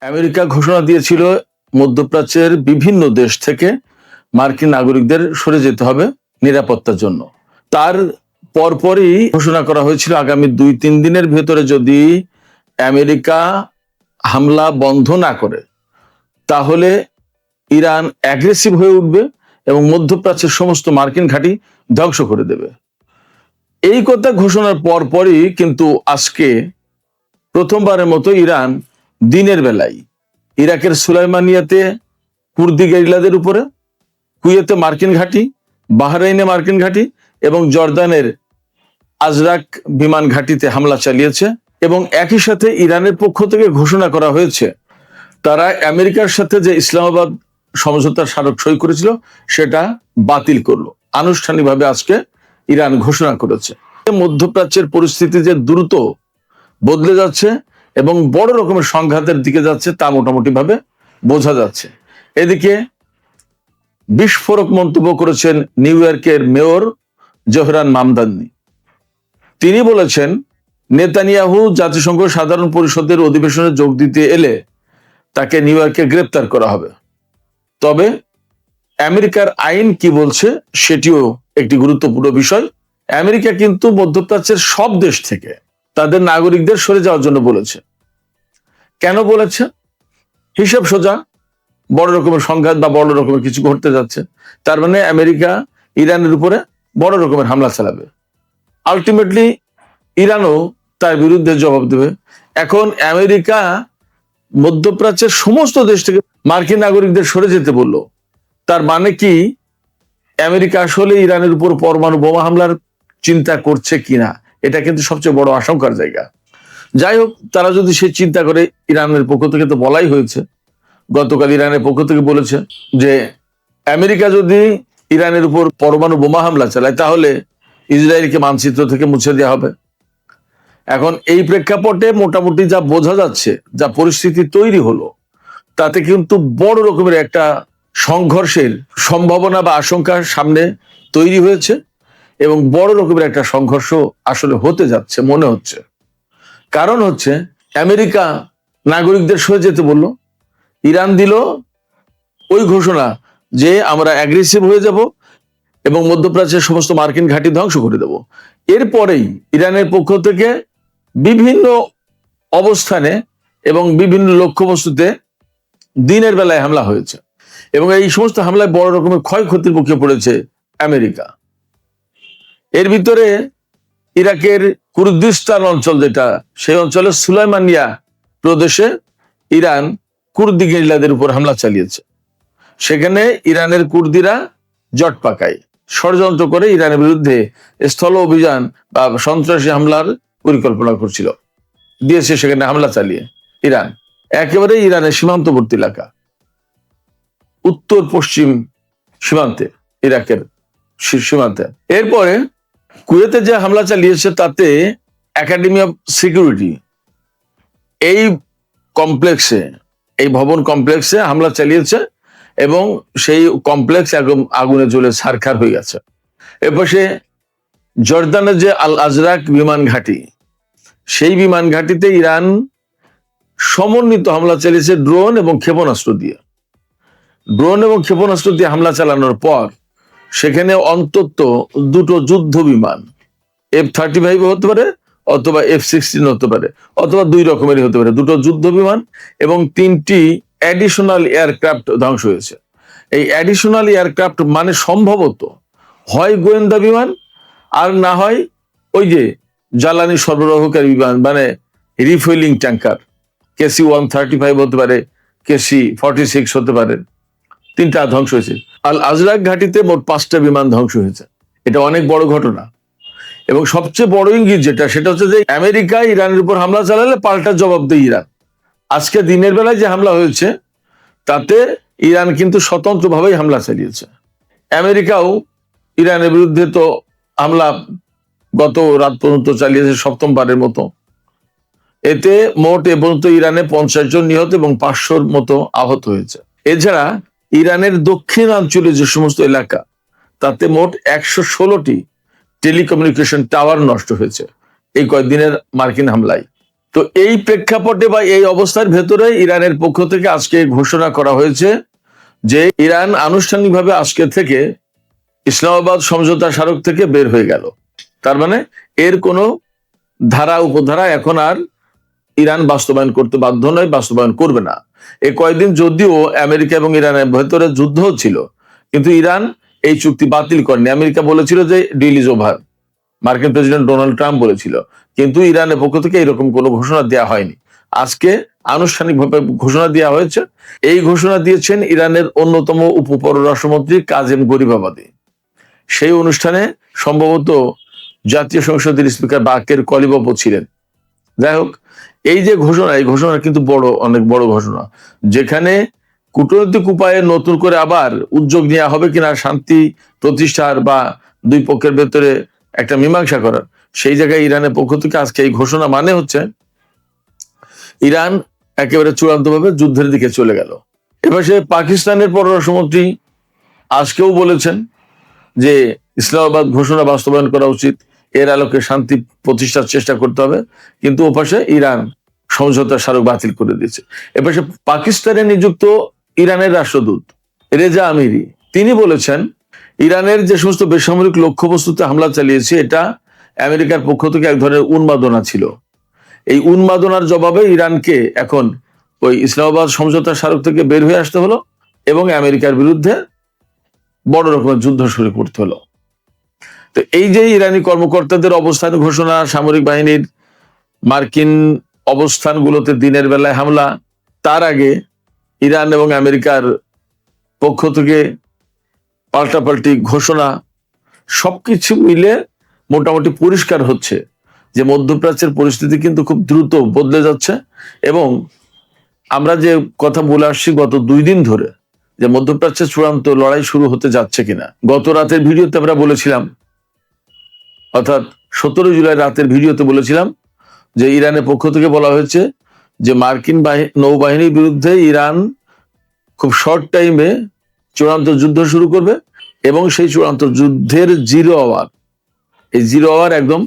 America ঘোষণা দিয়েছিল মধ্যপ্রাচ্যের বিভিন্ন দেশ থেকে মার্কিন নাগরিকদের সরে যেতে হবে নিরাপত্তার জন্য। তার পরপরই ঘোষণা করা হয়েছিল আগামী 2-3 দিনের ভেতরে যদি আমেরিকা হামলা বন্ধ না করে তাহলে ইরান অ্যাগ্রেসিভ হয়ে উঠবে এবং মধ্যপ্রাচ্যের সমস্ত মার্কিন ঘাঁটি ধ্বংস করে দেবে। এই কথা ঘোষণার পরপরই কিন্তু আজকে প্রথমবারের মতো ইরান দিনের বেলায় ইরাকের সুলাইমানিয়াতে কুর্দি গেরিলাদের উপরে, কুয়েতে মার্কিন ঘাঁটি, বাহরাইনে মার্কিন ঘাঁটি এবং জর্দানের আজরাক বিমান ঘাঁটিতে হামলা চালিয়েছে। এবং একই সাথে ইরানের পক্ষ থেকে ঘোষণা করা হয়েছে তারা আমেরিকার সাথে যে ইসলামাবাদ সমঝোতার স্মারক সই করেছিল সেটা বাতিল করলো। আনুষ্ঠানিকভাবে আজকে ইরান ঘোষণা করেছে। মধ্যপ্রাচ্যের পরিস্থিতি যে দ্রুত বদলে যাচ্ছে এবং বড় রকমের সংঘাতের দিকে যাচ্ছে তা মোটামুটি ভাবে বোঝা যাচ্ছে। এদিকে বিস্ফোরক মন্তব্য করেছেন নিউ ইয়র্কের মেয়র জোহরান মামদানি। তিনি বলেছেন নেতানিয়াহু জাতিসংঘ সাধারণ পরিষদের অধিবেশনে যোগ দিতে এলে তাকে নিউ ইয়র্কে গ্রেপ্তার করা হবে। তবে আমেরিকার আইন কি বলছে সেটিও একটি গুরুত্বপূর্ণ বিষয়। আমেরিকা কিন্তু মধ্যপ্রাচ্যের সব দেশ থেকে তাদের নাগরিকদের সরে যাওয়ার জন্য বলেছে। কেন বলেছে? হিসাব সোজা, বড় রকমের সংঘাত বা বড় রকমের কিছু ঘটতে যাচ্ছে, তার মানে আমেরিকা ইরানের উপরে বড় রকমের হামলা চালাবে। আলটিমেটলি ইরানও তার বিরুদ্ধে জবাব দেবে। এখন আমেরিকা মধ্যপ্রাচ্যের সমস্ত দেশ থেকে মার্কিন নাগরিকদের সরে যেতে বললো, তার মানে কি আমেরিকা আসলে ইরানের উপর পরমাণু বোমা হামলার চিন্তা করছে কিনা, এটা কিন্তু সবচেয়ে বড় আশঙ্কার জায়গা। যাই হোক, তারা যদি সে চিন্তা করে, ইরানের পক্ষ থেকে তো বলাই হয়েছে, গতকাল ইরানের পক্ষ থেকে বলেছে যে আমেরিকা যদি ইরানের উপর পরমাণু বোমা হামলা চালায় তাহলে ইসরায়েলকে মানচিত্র থেকে মুছে দেওয়া হবে। এখন এই প্রেক্ষাপটে মোটামুটি যা বোঝা যাচ্ছে, যা পরিস্থিতি তৈরি হলো, তাতে কিন্তু বড় রকমের একটা সংঘর্ষের সম্ভাবনা বা আশঙ্কার সামনে তৈরি হয়েছে এবং বড় রকমের একটা সংঘর্ষ আসলে হতে যাচ্ছে মনে হচ্ছে। কারণ হচ্ছে আমেরিকা নাগরিকদের সরে যেতে বলল, ইরান দিল ওই ঘোষণা যে আমরা অ্যাগ্রেসিভ হয়ে যাব এবং মধ্যপ্রাচ্যের সমস্ত মার্কিন ঘাঁটি ধ্বংস করে দেব। এরপরেই ইরানের পক্ষ থেকে বিভিন্ন অবস্থানে এবং বিভিন্ন লক্ষ্যবস্তুতে দিনের বেলায় হামলা হয়েছে এবং এই সমস্ত হামলায় বড় রকমের ক্ষয়ক্ষতির মুখে পড়েছে আমেরিকা। এর ভিতরে ইরাকের কুর্দিস্তান অঞ্চল যেটা, সেই অঞ্চলে সুলাইমানিয়া প্রদেশে ইরান কুর্দি গেরিলাদের উপর হামলা চালিয়েছে। সেখানে ইরানের কুর্দিরা জট পাকায়, ষড়যন্ত্র করে ইরানের বিরুদ্ধে স্থল অভিযান বা সন্ত্রাসী হামলার পরিকল্পনা করছিল, দিয়েছে সেখানে হামলা চালিয়ে ইরান। একেবারে ইরানের সীমান্তবর্তী এলাকা, উত্তর পশ্চিম সীমান্তে, ইরাকের সীমান্তে। এরপরে কুয়েতে যে হামলা চালিয়েছে তাতে একাডেমি অফ সিকিউরিটি এই কমপ্লেক্সে, এই ভবন কমপ্লেক্সে হামলা চালিয়েছে এবং সেই কমপ্লেক্স আগুনে জ্বলে ছারখার হয়ে গেছে। এপাশে জর্দানের যে আল আজরাক বিমান ঘাঁটি, সেই বিমান ঘাঁটিতে ইরান সমন্বিত হামলা চালিয়েছে ড্রোন এবং ক্ষেপণাস্ত্র দিয়ে। ড্রোন এবং ক্ষেপণাস্ত্র দিয়ে হামলা চালানোর পর সেখানে অন্তত 2টো যুদ্ধ বিমান, F-35 হতে পারে অথবা F-16 হতে পারে অথবা 2 রকমেরই হতে পারে, 2টো যুদ্ধ বিমান এবং 3টি অ্যাডিশনাল এয়ারক্রাফট ধ্বংস হয়েছে। এই অ্যাডিশনাল এয়ারক্রাফট মানে সম্ভবত হয় গোয়েন্দা বিমান আর না হয় ওই যে জ্বালানি সরবরাহকারী বিমান, মানে রিফুয়েলিং ট্যাঙ্কার, KC-135 হতে পারে, KC-46 হতে পারে। 3টা ধ্বংস হয়েছে। আল আজরাক ঘাঁটিতে মোট 5টা বিমান ধ্বংস হয়েছে। এটা অনেক বড় ঘটনা এবং সবচেয়ে বড় ইঙ্গিত যেটা, সেটা হচ্ছে যে আমেরিকা ইরানের উপর হামলা চালালে পাল্টা জবাব দেয় ইরান। আজকে দিনের বেলায় যে হামলা হয়েছে তাতে ইরান কিন্তু স্বতন্ত্রভাবেই হামলা চালিয়েছে। আমেরিকাও ইরানের বিরুদ্ধে তো হামলা গত রাত পর্যন্ত চালিয়েছে 7মবারের মতো। এতে মোট এ পর্যন্ত ইরানে 50 জন নিহত এবং 500-র মতো আহত হয়েছে। এছাড়া ইরানের দক্ষিণাঞ্চলে যে সমস্ত এলাকা, তাতে মোট 116টি টেলিকমিউনিকেশন টাওয়ার নষ্ট হয়েছে এই কয়েকদিনের মার্কিন হামলায়। তো এই প্রেক্ষাপটে বা এই অবস্থার ভেতরে ইরানের পক্ষ থেকে আজকে ঘোষণা করা হয়েছে যে ইরান আনুষ্ঠানিকভাবে আজকে থেকে ইসলামাবাদ সমঝোতা স্মারক থেকে বের হয়ে গেল। তার মানে এর কোনো ধারা উপধারা এখন আর ইরান বাস্তবায়ন করতে বাধ্য নয়, বাস্তবায়ন করবে না। এই কয়েকদিন যদিও আমেরিকা এবং ইরানের ভেতরে যুদ্ধ হচ্ছিল, কিন্তু ইরান এই চুক্তি বাতিল করেনি। আমেরিকা বলেছিল যে ডিল ইজ ওভার, মার্কিন প্রেসিডেন্ট ডোনাল্ড ট্রাম্প বলেছিল, কিন্তু ইরানের পক্ষ থেকে এরকম কোনো ঘোষণা দেওয়া হয়নি। আজকে আনুষ্ঠানিকভাবে ঘোষণা দেওয়া হয়েছে। এই ঘোষণা দিয়েছেন ইরানের অন্যতম উপপররাষ্ট্রমন্ত্রী কাজেম গরিবাবাদী। সেই অনুষ্ঠানে সম্ভবত জাতীয় সংসদের স্পিকার বাকের কলিবাবু ছিলেন। যাই হোক, এই যে ঘোষণা, এই ঘোষণা কিন্তু অনেক বড় ঘোষণা, যেখানে কূটনৈতিক উপায়ে নতুন করে আবার উদ্যোগ নেওয়া হবে কিনা শান্তি প্রতিষ্ঠার বা দুই পক্ষের ভেতরে একটা মীমাংসা করার, সেই জায়গায় ইরানের পক্ষ থেকে আজকে এই ঘোষণা মানে হচ্ছে ইরান একেবারে চূড়ান্তভাবে যুদ্ধের দিকে চলে গেল। এবার সে পাকিস্তানের পররাষ্ট্রমন্ত্রী আজকেও বলেছেন যে ইসলামাবাদ ঘোষণা বাস্তবায়ন করা উচিত, এর আলোকে শান্তি প্রতিষ্ঠার চেষ্টা করতে হবে, কিন্তু ওপাশে ইরান সমঝোতা স্মারক বাতিল করে দিয়েছে। এপাশে পাকিস্তানে নিযুক্ত ইরানের রাষ্ট্রদূত রেজা আমিরি তিনি বলেছেন ইরানের যে সমস্ত বেসামরিক লক্ষ্যবস্তুতে হামলা চালিয়েছে এটা আমেরিকার পক্ষ থেকে এক ধরনের উন্মাদনা ছিল। এই উন্মাদনার জবাবে ইরানকে এখন ওই ইসলামাবাদ সমঝোতা স্মারক থেকে বের হয়ে আসতে হলো এবং আমেরিকার বিরুদ্ধে বড় রকমের যুদ্ধ শুরু করতে হলো। তো এই যে ইরানি কর্মকর্তাদের অবস্থান ঘোষণা, সামরিক বাহিনীর মার্কিন অবস্থানগুলোতে দিনের বেলায় হামলা, তার আগে ইরান এবং আমেরিকার পক্ষ থেকে পাল্টাপাল্টি ঘোষণা, সবকিছু মিলে মোটামুটি পরিষ্কার হচ্ছে যে মধ্যপ্রাচ্যের পরিস্থিতি কিন্তু খুব দ্রুত বদলে যাচ্ছে। এবং আমরা যে কথা বলে আসছি গত 2 দিন ধরে যে মধ্যপ্রাচ্যের চূড়ান্ত লড়াই শুরু হতে যাচ্ছে কিনা, গত রাতের ভিডিওতে আমরা বলেছিলাম, অর্থাৎ 17 জুলাই রাতের ভিডিওতে বলেছিলাম যে ইরানের পক্ষ থেকে বলা হয়েছে যে মার্কিন নৌবাহিনীর বিরুদ্ধে ইরান খুব শর্ট টাইমে চূড়ান্ত যুদ্ধ শুরু করবে এবং সেই চূড়ান্ত যুদ্ধের জিরো আওয়ার, এই জিরো আওয়ার একদম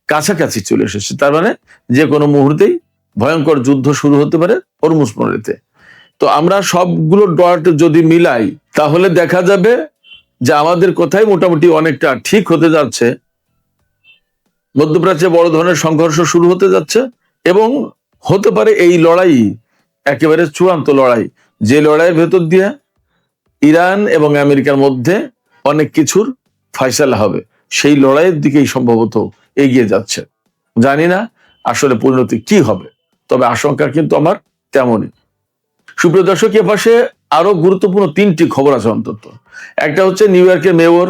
কাছাকাছি চলে এসেছে। তার মানে যে কোনো মুহূর্তেই ভয়ঙ্কর যুদ্ধ শুরু হতে পারে হরমুজ প্রণালীতে। তো আমরা সবগুলো ডট যদি মিলাই তাহলে দেখা যাবে যে আমাদের কথাই মোটামুটি অনেকটা ঠিক হতে যাচ্ছে। মধ্যপ্রাচ্যে বড় ধরনের সংঘর্ষ শুরু হতে যাচ্ছে এবং হতে পারে এই লড়াই একেবারে চূড়ান্ত লড়াই, যে লড়াইয়ের ভেতর দিয়ে ইরান এবং আমেরিকার মধ্যে অনেক কিছুর ফয়সালা হবে। সেই লড়াইয়ের দিকেই সম্ভবত এগিয়ে যাচ্ছে। জানি না আসলে পরিণতি কি হবে, তবে আশঙ্কা কিন্তু আমার তেমনই। সুপ্রিয় দর্শক, এ পাশে আরো গুরুত্বপূর্ণ 3টি খবর আছে অন্তত। একটা হচ্ছে নিউ ইয়র্কের মেয়র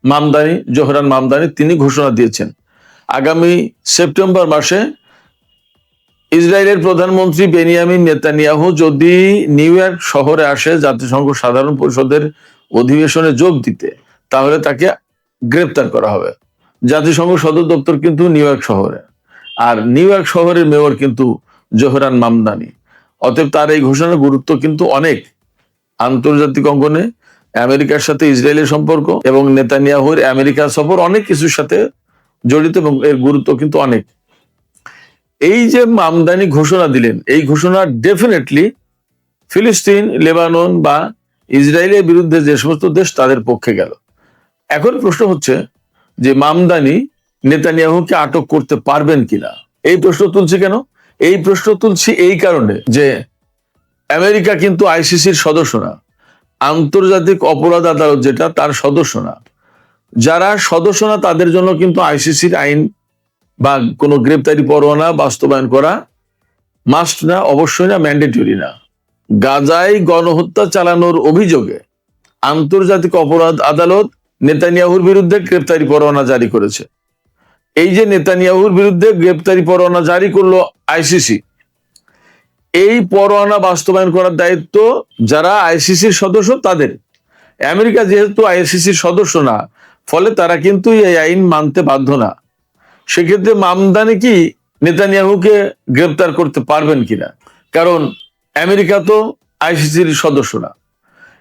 মামদানি, জোহরান মামদানি, তিনি ঘোষণা দিয়েছেন আগামী সেপ্টেম্বর মাসে ইসরায়েলের প্রধানমন্ত্রী বেনিয়ামিন নেতানিয়াহু যদি নিউ ইয়র্ক শহরে আসে জাতিসংঘ সাধারণ পরিষদের অধিবেশনে যোগ দিতে, তাহলে তাকে গ্রেপ্তার করা হবে। জাতিসংঘ সদর দপ্তর কিন্তু নিউ ইয়র্ক শহরে, আর নিউ ইয়র্ক শহরের মেয়র কিন্তু জোহরান মামদানি। অতএব তার এই ঘোষণার গুরুত্ব কিন্তু অনেক আন্তর্জাতিক অঙ্গনে, আমেরিকার সাথে ইসরায়েলের সম্পর্ক এবং নেতানিয়াহুর আমেরিকা সফর অনেক কিছুর সাথে জড়িত এবং এর গুরুত্ব কিন্তু অনেক। এই যে মামদানি ঘোষণা দিলেন, এই ঘোষণা ডেফিনেটলি ফিলিস্তিন, লেবানন বা ইসরায়েলের বিরুদ্ধে যে সমস্ত দেশ তাদের পক্ষে গেল। এখন প্রশ্ন হচ্ছে যে মামদানি নেতানিয়াহুকে আটক করতে পারবেন কিনা। এই প্রশ্ন তুলছি কেন? এই প্রশ্ন তুলছি এই কারণে যে আমেরিকা কিন্তু আইসিসির সদস্য না, আন্তর্জাতিক অপরাধ আদালত যেটা তার সদস্য না। যারা সদস্য না তাদের জন্য কিন্তু আইসিসির আইন বা কোনো গ্রেপ্তারি পরোয়ানা বাস্তবায়ন করা মাস্ট না, অবশ্যই না, ম্যান্ডেটরি না। গাজায় গণহত্যা চালানোর অভিযোগে আন্তর্জাতিক অপরাধ আদালত নেতানিয়াহুর বিরুদ্ধে গ্রেপ্তারি পরোয়ানা জারি করেছে। এই যে নেতানিয়াহুর বিরুদ্ধে গ্রেপ্তারি পরোয়ানা জারি করলো আইসিসি, এই পরোয়ানা বাস্তবায়ন করার দায়িত্ব যারা আইসিসির সদস্য তাদের। আমেরিকা যেহেতু আইসিসির সদস্য না, ফলে তারা কিন্তু এই আইন মানতে বাধ্য না। সেক্ষেত্রে মামদানি কি নেতানিয়াহুকে গ্রেপ্তার করতে পারবেন কিনা? কারণ আমেরিকা তো আইসিসির সদস্য না।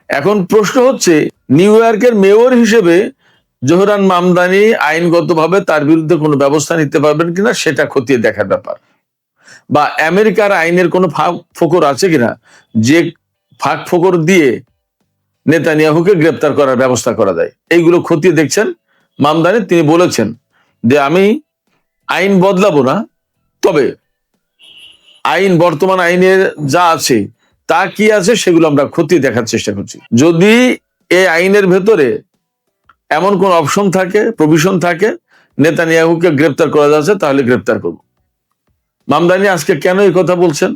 এখন প্রশ্ন হচ্ছে নিউ ইয়র্কের মেয়র হিসেবে জোহরান মামদানি আইনগতভাবে তার বিরুদ্ধে কোনো ব্যবস্থা নিতে পারবেন কিনা, সেটা খতিয়ে দেখার ব্যাপার। বা আমেরিকার আইনের কোনো ফাঁক ফোকর আছে কিনা যে ফাঁক ফোকর দিয়ে নেতানিয়াহুকে গ্রেপ্তার করার ব্যবস্থা করা যায়। এইগুলো খতিয়ে দেখছেন মামদানি। তিনি বলেছেন যে আমি আইন বদলাবো না, তবে আইন, বর্তমান আইনের যা আছে তা কি আছে সেগুলো আমরা খতিয়ে দেখার চেষ্টা করছি। যদি এই আইনের ভেতরে এমন কোন অপশন থাকে, প্রভিশন থাকে নেতানিয়াহুকে গ্রেপ্তার করা যাচ্ছে, তাহলে গ্রেপ্তার করব। মামদানি আজকে কেন এই কথা বলছেন?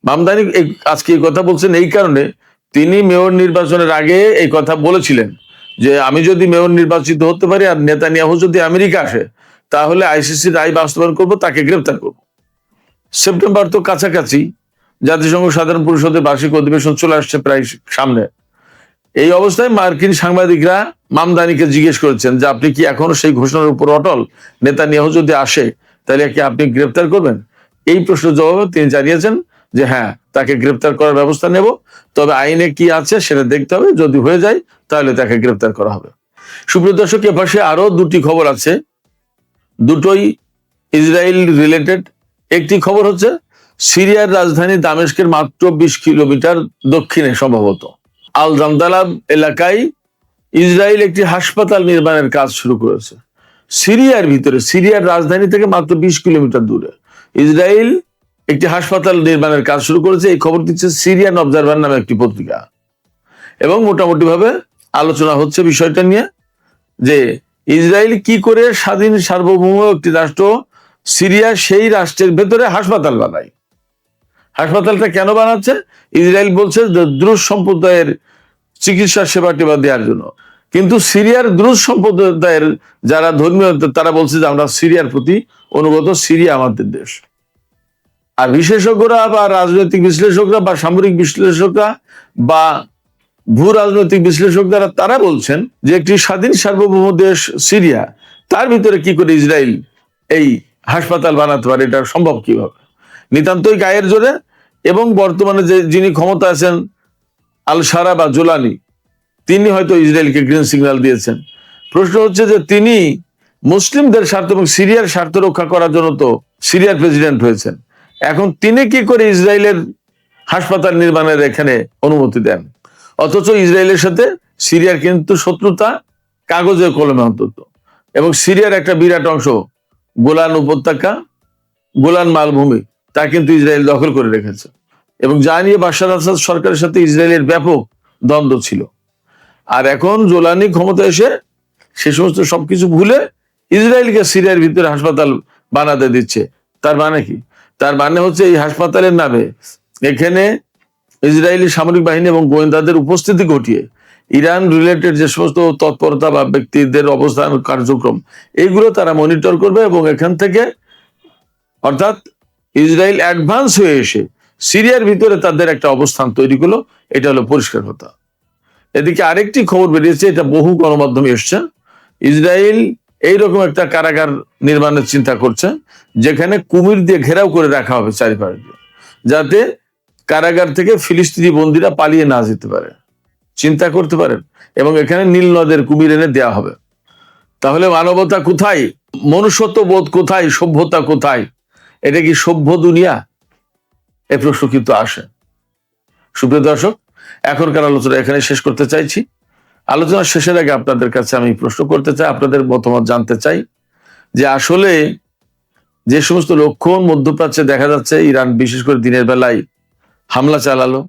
মামদানি আজকে এই কথা বলছেন এই কারণে, তিনি মেয়র নির্বাচনের আগে এই কথা বলেছিলেন যে আমি যদি মেয়র নির্বাচিত হতে পারি আর নেতানিয়াহু যদি আমেরিকা আসে, তাহলে আইসিসির রায় বাস্তবায়ন করব, তাকে গ্রেপ্তার করব। সেপ্টেম্বর তো কাছাকাছি, জাতিসংঘ সাধারণ পরিষদের বার্ষিক অধিবেশন চলে আসছে প্রায় সামনে। এই অবস্থায় মার্কিন সাংবাদিকরা মামদানিকে জিজ্ঞেস করেছেন যে আপনি কি এখনো সেই ঘোষণার উপর অটল? নেতানিয়াহু যদি আসে তাহলে কি আপনি গ্রেপ্তার করবেন? এই প্রশ্নের জবাবে তিনি জানিয়েছেন যে হ্যাঁ, তাকে গ্রেপ্তার করার ব্যবস্থা নেব, তবে আইনে কি আছে সেটা দেখতে হবে, যদি হয়ে যায় তাহলে তাকে গ্রেপ্তার করা হবে। সুপ্রিয় দর্শক, এ পাশে আরো দুটি খবর আছে, দুটোই ইসরায়েল রিলেটেড। একটি খবর হচ্ছে সিরিয়ার রাজধানী দামেস্কের মাত্র 20 কিলোমিটার দক্ষিণে সম্ভবত আল জামদালাব এলাকায় ইসরায়েল একটি হাসপাতাল নির্মাণের কাজ শুরু করেছে। সিরিয়ার ভিতরে, সিরিয়ার রাজধানী থেকে মাত্র 20 কিলোমিটার দূরে ইসরায়েল একটি হাসপাতাল নির্মাণের কাজ শুরু করেছে। এই খবর দিচ্ছে সিরিয়ান অবজারভার নামে একটি পত্রিকা, এবং মোটামুটি ভাবে আলোচনা হচ্ছে বিষয়টা নিয়ে যে ইসরায়েল কি করে স্বাধীন সার্বভৌম একটি রাষ্ট্র সিরিয়া, সেই রাষ্ট্রের ভেতরে হাসপাতাল বানায়। হাসপাতালটা কেন বানাচ্ছে? ইসরায়েল বলছে যে দ্রুজ সম্প্রদায়ের চিকিৎসা সেবা টেবা দেওয়ার জন্য। কিন্তু সিরিয়ার দ্রুজ সম্প্রদায়ের যারা ধর্মীয়, তারা বলছে যে আমরা সিরিয়ার প্রতি অনুগত, সিরিয়া আমাদের দেশ। আর বিশেষজ্ঞরা বা রাজনৈতিক বিশ্লেষকরা বা সামরিক বিশ্লেষকরা বা ভূ রাজনৈতিক বিশ্লেষকরা তারা বলছেন যে একটি স্বাধীন সার্বভৌম দেশ সিরিয়া, তার ভিতরে কি করে ইসরায়েল এই হাসপাতাল বানাতে পারে? এটা সম্ভব কিভাবে? নিতান্তই গায়ের জোরে। এবং বর্তমানে যে যিনি ক্ষমতা আছেন আল সারা বা জোলানি, তিনি হয়তো ইসরায়েলকে গ্রিন সিগন্যাল দিয়েছেন। প্রশ্ন হচ্ছে যে তিনি মুসলিমদের স্বার্থ এবং সিরিয়ার স্বার্থ রক্ষা করার জন্য তো সিরিয়ার প্রেসিডেন্ট হয়েছেন, এখন তিনি কি করে ইসরায়েলের হাসপাতাল নির্মাণের এখানে অনুমতি দেন? অথচ ইসরায়েলের সাথে সিরিয়ার কিন্তু শত্রুতা কাগজে কলমে অন্তত। এবং সিরিয়ার একটা বিরাট অংশ গোলান উপত্যকা, গোলান মালভূমি, তা কিন্তু ইসরায়েল দখল করে রেখেছে, এবং যা নিয়ে বাশার আসাদ সরকারের সাথে ইসরায়েলের ব্যাপক দ্বন্দ্ব ছিল। আর এখন জোলানি ক্ষমতা এসে সে সমস্ত সবকিছু ভুলে ইসরায়েলকে সিরিয়ার ভিতরে হাসপাতাল বানাতে দিচ্ছে। তার মানে কি? তার মানে হচ্ছে এই হাসপাতালের নামে এখানে ইসরায়েলি সামরিক বাহিনী এবং গোয়েন্দাদের উপস্থিতি ঘটিয়ে ইরান রিলেটেড যে সমস্ত তৎপরতা বা ব্যক্তিদের অবস্থান কার্যক্রম, এইগুলো তারা মনিটর করবে, এবং এখান থেকে অর্থাৎ ইসরায়েল অ্যাডভান্স হয়ে এসে সিরিয়ার ভিতরে তাদের একটা অবস্থান তৈরি করলো। এটা হলো পরিষ্কার কথা। এদিকে আরেকটি খবর বেরিয়েছে, এটা বহু গণমাধ্যমে এসছে, ইসরায়েল এইরকম একটা কারাগার নির্মাণের চিন্তা করছে যেখানে কুমির দিয়ে ঘেরাও করে রাখা হবে চারিপাশে, যাতে কারাগার থেকে ফিলিস্তিনি বন্দীরা পালিয়ে না যেতে পারে। চিন্তা করতে পারেন? এবং এখানে নীল নদের কুমির এনে দেওয়া হবে। তাহলে মানবতা কোথায়? মনুষ্যত্ব বোধ কোথায়? সভ্যতা কোথায়? এটা কি সভ্য দুনিয়া? এই প্রশ্ন কিন্তু আসে। সুপ্রিয় দর্শক, এখনকার আলোচনা এখানে শেষ করতে চাইছি। আলোচনা শেষের আগে আপনাদের কাছে আমি প্রশ্ন করতে চাই, আপনাদের মতামত জানতে চাই যে আসলে যে সমস্ত লক্ষণ মধ্যপ্রাচ্যে দেখা যাচ্ছে, ইরান বিশেষ করে দিনের বেলায় হামলা চালালো,